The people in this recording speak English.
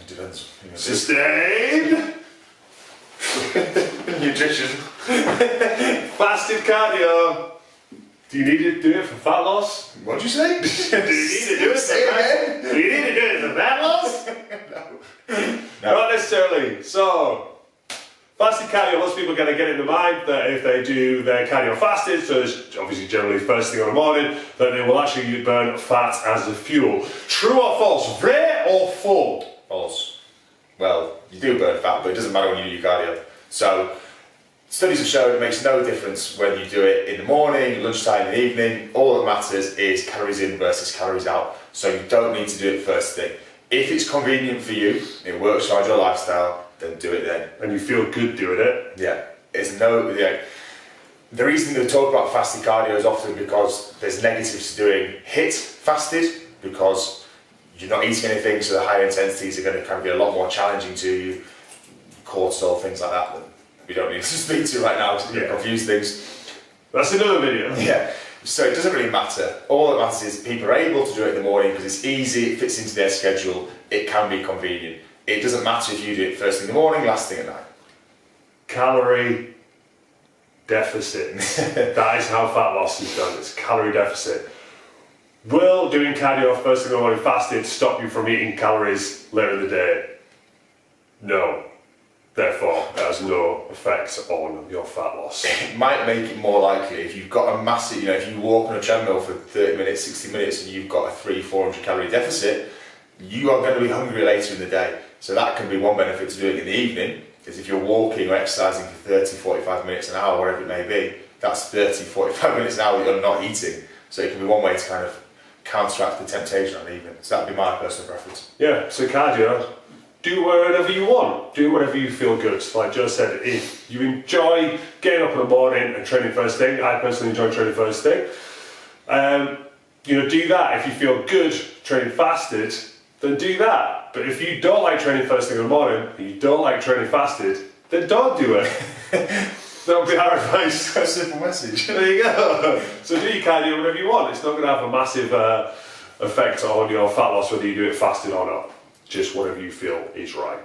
It depends. Sustain. Nutrition. Fasted cardio. Do you need to do it for fat loss? What'd you say? Do you need to do it Say it again? Do you need to do it for fat loss? No. Not necessarily. So, fasted cardio, most people kind of get in the mind that if they do their cardio fasted, so it's obviously generally first thing in the morning, that they will actually burn fat as a fuel. True or false? Rare or full? False. Well, you do burn fat, but it doesn't matter when you do your cardio. So, studies have shown it makes no difference whether you do it in the morning, lunchtime, in the evening. All that matters is calories in versus calories out. So you don't need to do it first thing. If it's convenient for you, it works around your lifestyle, then do it then. And you feel good doing it? Yeah. The reason they talk about fasted cardio is often because there's negatives to doing HIIT fasted, because you're not eating anything, so the higher intensities are going to kind of be a lot more challenging to you. Cortisol, things like that we don't need to speak to right now to confuse things. That's another video. Yeah, so it doesn't really matter. All that matters is people are able to do it in the morning because it's easy, it fits into their schedule, it can be convenient. It doesn't matter if you do it first thing in the morning, last thing at night. Calorie deficit. That is how fat loss is done. It's calorie deficit. Will doing cardio first thing in the morning fasted stop you from eating calories later in the day? No. Therefore, it has no effect on your fat loss. It might make it more likely if you've got a massive, if you walk on a treadmill for 30 minutes, 60 minutes, and you've got a 300-400 calorie deficit, you are going to be hungry later in the day. So that can be one benefit to doing it in the evening, is if you're walking or exercising for 30, 45 minutes, an hour, whatever it may be, that's 30, 45 minutes an hour that you're not eating. So it can be one way to kind of counteract the temptation on the evening. So that would be my personal preference. Yeah, so cardio, do whatever you want, do whatever you feel good. Like Joe said, if you enjoy getting up in the morning and training first thing, I personally enjoy training first thing, do that. If you feel good training fasted, then do that. But if you don't like training first thing in the morning, and you don't like training fasted, then don't do it. That would be our advice. A simple message. There you go. So do your cardio whatever you want. It's not going to have a massive effect on your fat loss whether you do it fasted or not. Just whatever you feel is right.